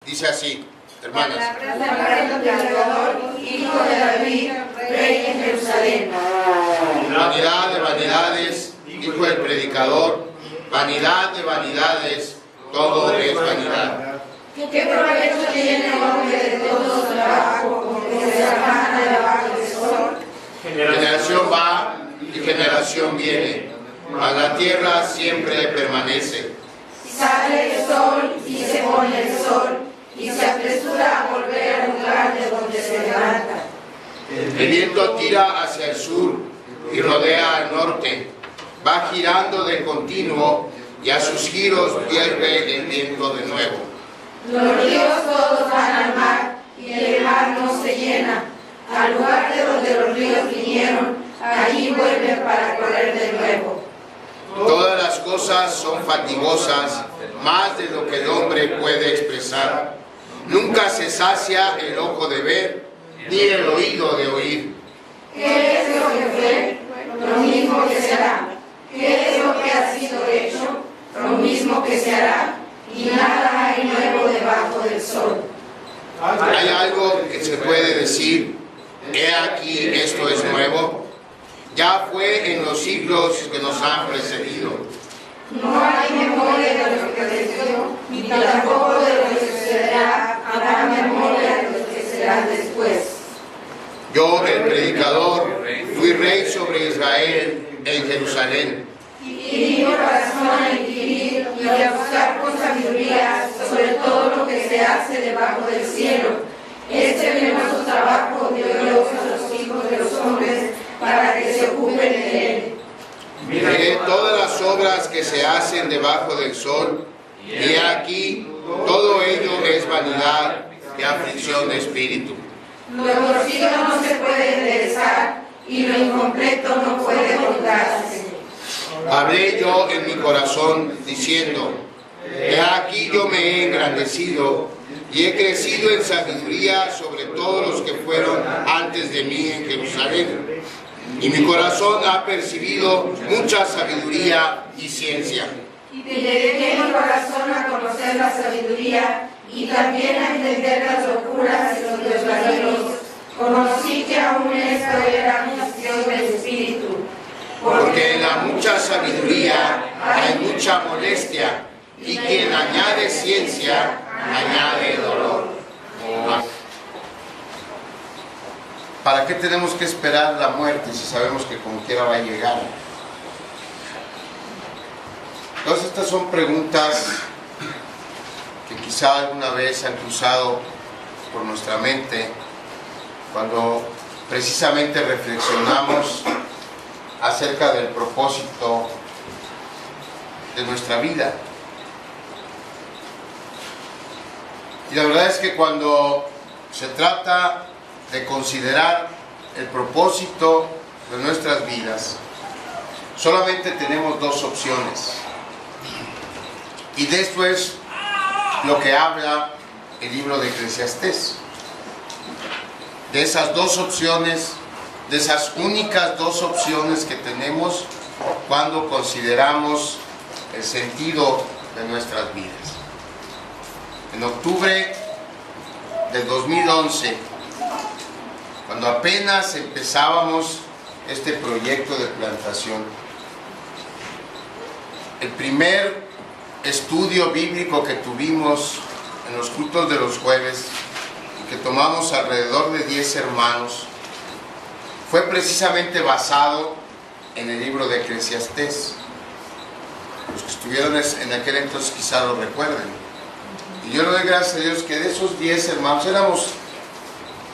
Dice así, hermanas. Palabra del Creador, Hijo de David, Rey en Jerusalén. Vanidad de vanidades, dijo el predicador, vanidad de vanidades, todo es vanidad. ¿Qué provecho tiene el hombre de todo su trabajo que se afana debajo del sol? Generación va y generación viene, mas la tierra siempre permanece. Sale el sol y se pone el sol, y se apresura a volver al lugar de donde se levanta. El viento tira hacia el sur y rodea al norte, va girando de continuo y a sus giros vuelve el viento de nuevo. Los ríos todos van al mar y el mar no se llena. Al lugar de donde los ríos vinieron, allí vuelven para correr de nuevo. Todas las cosas son fatigosas, más de lo que el hombre puede expresar. Nunca se sacia el ojo de ver, ni el oído de oír. ¿Qué es lo que fue? Lo mismo que será. ¿Qué es lo que ha sido hecho? Lo mismo que se hará. Y nada hay nuevo debajo del sol. ¿Hay algo que se puede decir? He aquí, esto es nuevo. Ya fue en los siglos que nos han precedido. No hay memoria de lo que aconteció, ni tampoco de lo que sucederá. Habrá memoria de lo que será después. Yo, el predicador, fui rey sobre Israel en Jerusalén. Y di mi corazón a inquirir y a buscar con sabiduría sobre todo lo que se hace debajo del cielo. Este hermoso trabajo dio Dios a los hijos de los hombres para que se ocupen de él. Miré todas las obras que se hacen debajo del sol, y aquí todo ello es vanidad y aflicción de espíritu. Lo torcido no se puede enderezar y lo incompleto no puede contarse. Hablé yo en mi corazón diciendo, he aquí yo me he engrandecido y he crecido en sabiduría sobre todos los que fueron antes de mí en Jerusalén. Y mi corazón ha percibido mucha sabiduría y ciencia. Y dediqué mi corazón a conocer la sabiduría y también a entender las locuras y los desvaríos. Conocí que aún esto era misión del Espíritu. Porque en la mucha sabiduría hay mucha molestia, y quien añade ciencia, añade dolor. ¿Para qué tenemos que esperar la muerte si sabemos que como quiera va a llegar? Todas estas son preguntas que quizá alguna vez han cruzado por nuestra mente cuando precisamente reflexionamos acerca del propósito de nuestra vida. Y la verdad es que cuando se trata de considerar el propósito de nuestras vidas, solamente tenemos dos opciones. Y de esto es lo que habla el libro de Eclesiastés. De esas dos opciones, de esas únicas dos opciones que tenemos cuando consideramos el sentido de nuestras vidas. En octubre del 2011, cuando apenas empezábamos este proyecto de plantación, el primer estudio bíblico que tuvimos en los cultos de los jueves, y que tomamos alrededor de 10 hermanos, fue precisamente basado en el libro de Eclesiastés. Los que estuvieron en aquel entonces quizá lo recuerden. Y yo le doy gracias a Dios que de esos 10 hermanos éramos,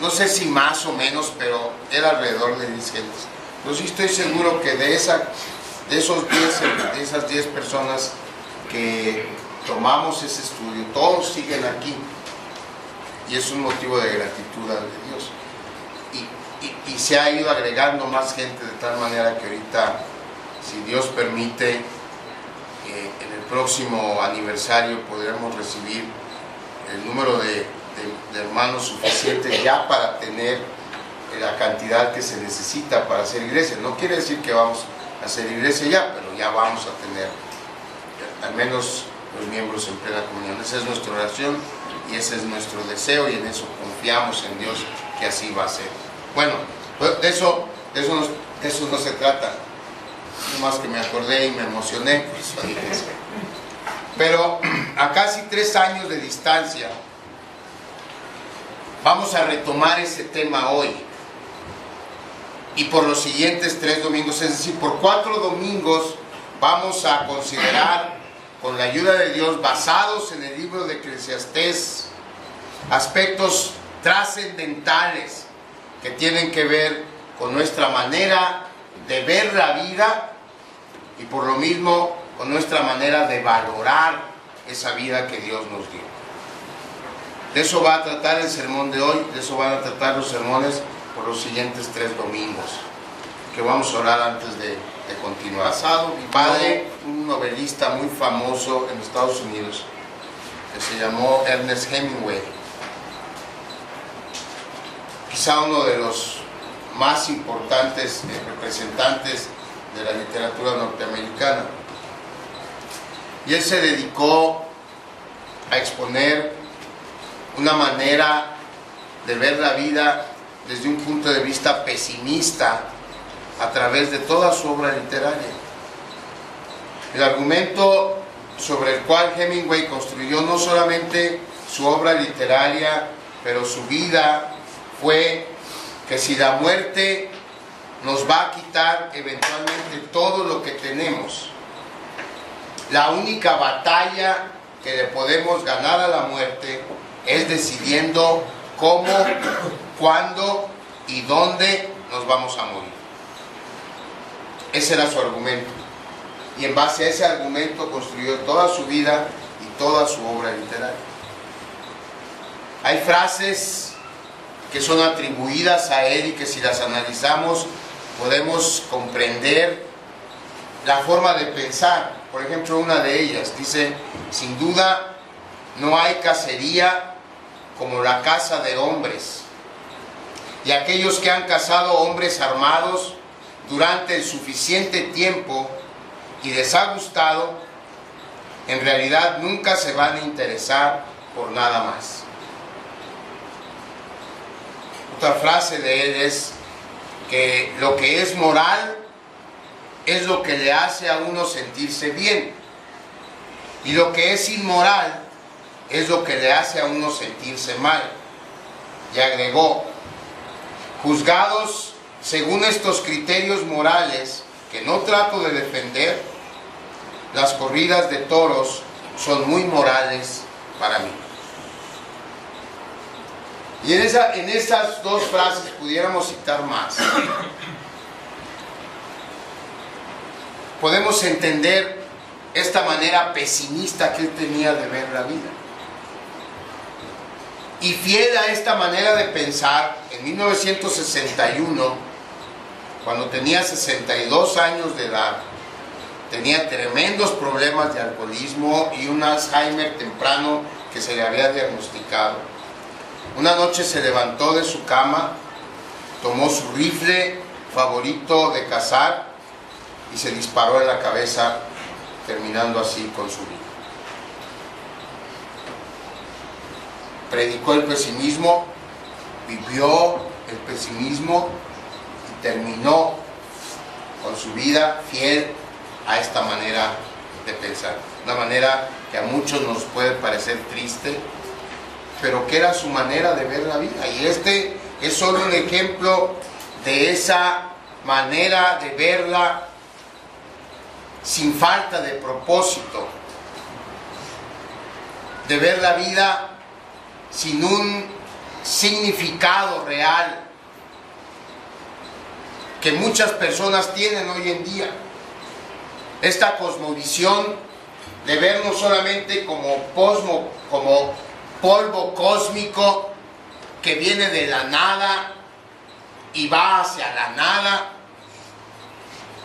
no sé si más o menos, pero era alrededor de 10 gentes. Yo sí estoy seguro que de esas 10 personas que tomamos ese estudio, todos siguen aquí. Y es un motivo de gratitud a Dios. Y se ha ido agregando más gente de tal manera que ahorita, si Dios permite, en el próximo aniversario podremos recibir el número de hermanos suficientes ya para tener la cantidad que se necesita para hacer iglesia. No quiere decir que vamos a hacer iglesia ya, pero ya vamos a tener al menos los miembros en plena comunión. Esa es nuestra oración y ese es nuestro deseo y en eso confiamos en Dios que así va a ser. Bueno, pues de eso no se trata. Nomás que me acordé y me emocioné, pues dije eso. Pero a casi 3 años de distancia vamos a retomar ese tema hoy y por los siguientes 3 domingos, es decir, por 4 domingos vamos a considerar, con la ayuda de Dios, basados en el libro de Eclesiastés, aspectos trascendentales que tienen que ver con nuestra manera de ver la vida y por lo mismo con nuestra manera de valorar esa vida que Dios nos dio. De eso va a tratar el sermón de hoy, de eso van a tratar los sermones por los siguientes 3 domingos, que vamos a orar antes de continuar. Mi padre, un novelista muy famoso en Estados Unidos, que se llamó Ernest Hemingway, quizá uno de los más importantes representantes de la literatura norteamericana. Y él se dedicó a exponer una manera de ver la vida desde un punto de vista pesimista a través de toda su obra literaria. El argumento sobre el cual Hemingway construyó no solamente su obra literaria, pero su vida, fue que si la muerte nos va a quitar eventualmente todo lo que tenemos, la única batalla que le podemos ganar a la muerte es decidiendo cómo, cuándo y dónde nos vamos a morir. Ese era su argumento. Y en base a ese argumento construyó toda su vida y toda su obra literaria. Hay frases que son atribuidas a él y que si las analizamos podemos comprender la forma de pensar. Por ejemplo, una de ellas dice: sin duda no hay cacería como la caza de hombres, y aquellos que han cazado hombres armados durante el suficiente tiempo y les ha gustado, en realidad nunca se van a interesar por nada más. Otra frase de él es que lo que es moral es lo que le hace a uno sentirse bien, y lo que es inmoral es lo que le hace a uno sentirse mal. Y agregó: juzgados según estos criterios morales, que no trato de defender, las corridas de toros son muy morales para mí. Y en esas 2 frases pudiéramos citar más. Podemos entender esta manera pesimista que él tenía de ver la vida. Y fiel a esta manera de pensar, en 1961, cuando tenía 62 años de edad, tenía tremendos problemas de alcoholismo y un Alzheimer temprano que se le había diagnosticado. Una noche se levantó de su cama, tomó su rifle favorito de cazar y se disparó en la cabeza, terminando así con su vida. Predicó el pesimismo, vivió el pesimismo y terminó con su vida fiel a esta manera de pensar. Una manera que a muchos nos puede parecer triste, pero que era su manera de ver la vida. Y este es solo un ejemplo de esa manera de verla sin falta de propósito, de ver la vida sin un significado real que muchas personas tienen hoy en día. Esta cosmovisión de vernos solamente como polvo cósmico que viene de la nada y va hacia la nada,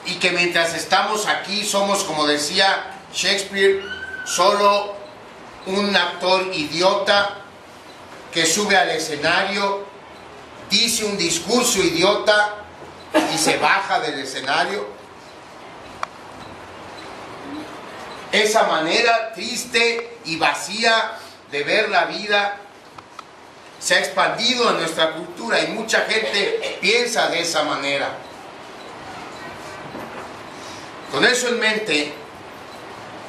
y que mientras estamos aquí somos, como decía Shakespeare, solo un actor idiota que sube al escenario, dice un discurso idiota y se baja del escenario. Esa manera triste y vacía de ver la vida se ha expandido en nuestra cultura y mucha gente piensa de esa manera. Con eso en mente,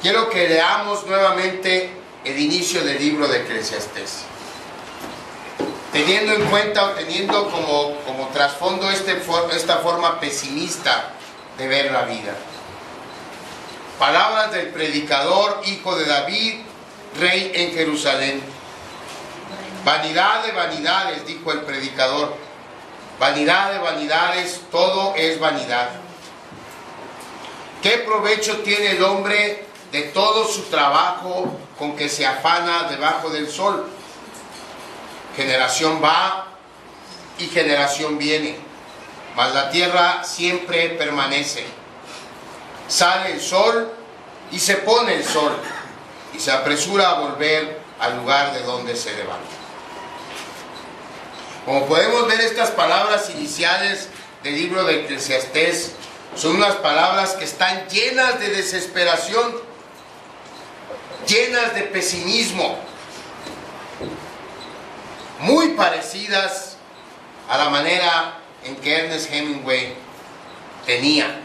quiero que leamos nuevamente el inicio del libro de Eclesiastés, teniendo en cuenta o teniendo como trasfondo esta forma pesimista de ver la vida. Palabras del predicador, hijo de David, rey en Jerusalén. Vanidad de vanidades, dijo el predicador. Vanidad de vanidades, todo es vanidad. ¿Qué provecho tiene el hombre de todo su trabajo con que se afana debajo del sol? Generación va y generación viene, mas la tierra siempre permanece. Sale el sol y se pone el sol, y se apresura a volver al lugar de donde se levanta. Como podemos ver, estas palabras iniciales del libro de Eclesiastés son unas palabras que están llenas de desesperación, llenas de pesimismo, muy parecidas a la manera en que Ernest Hemingway tenía.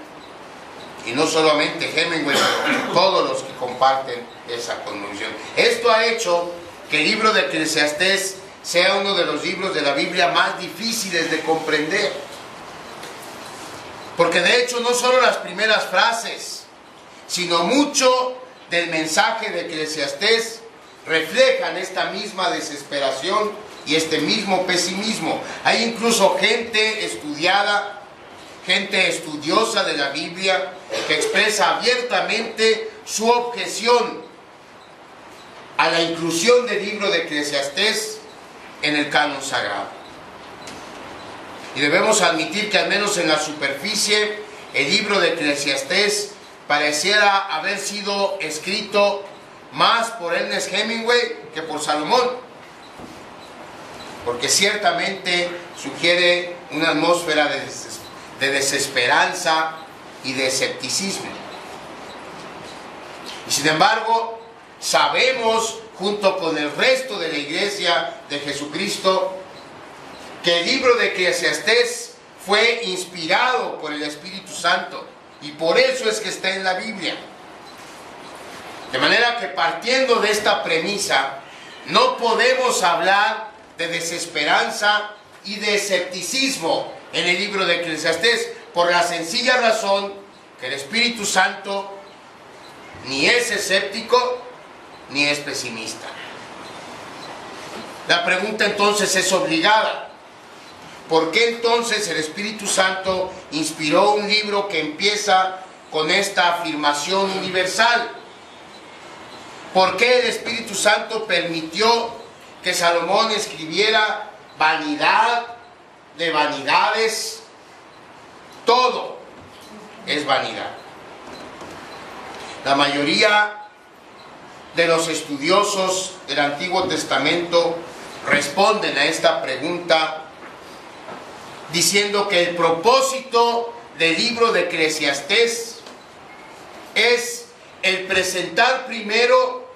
Y no solamente Hemingway, sino todos los que comparten esa convicción. Esto ha hecho que el libro de Eclesiastés sea uno de los libros de la Biblia más difíciles de comprender. Porque de hecho no solo las primeras frases, sino mucho del mensaje de Eclesiastés reflejan esta misma desesperación y este mismo pesimismo. Hay incluso gente estudiada, gente estudiosa de la Biblia, que expresa abiertamente su objeción a la inclusión del libro de Eclesiastés en el canon sagrado. Y debemos admitir que al menos en la superficie, el libro de Eclesiastés pareciera haber sido escrito más por Ernest Hemingway que por Salomón, porque ciertamente sugiere una atmósfera de desesperanza y de escepticismo. Y sin embargo, sabemos, junto con el resto de la Iglesia de Jesucristo, que el libro de Eclesiastés fue inspirado por el Espíritu Santo, y por eso es que está en la Biblia. De manera que, partiendo de esta premisa, no podemos hablar de desesperanza y de escepticismo en el libro de Eclesiastés, por la sencilla razón que el Espíritu Santo ni es escéptico ni es pesimista. La pregunta entonces es obligada: ¿por qué entonces el Espíritu Santo inspiró un libro que empieza con esta afirmación universal? ¿Por qué el Espíritu Santo permitió que Salomón escribiera vanidad de vanidades? Todo es vanidad. La mayoría de los estudiosos del Antiguo Testamento responden a esta pregunta diciendo que el propósito del libro de Eclesiastés es el presentar primero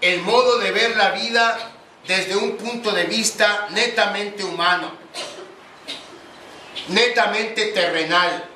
el modo de ver la vida desde un punto de vista netamente humano, netamente terrenal,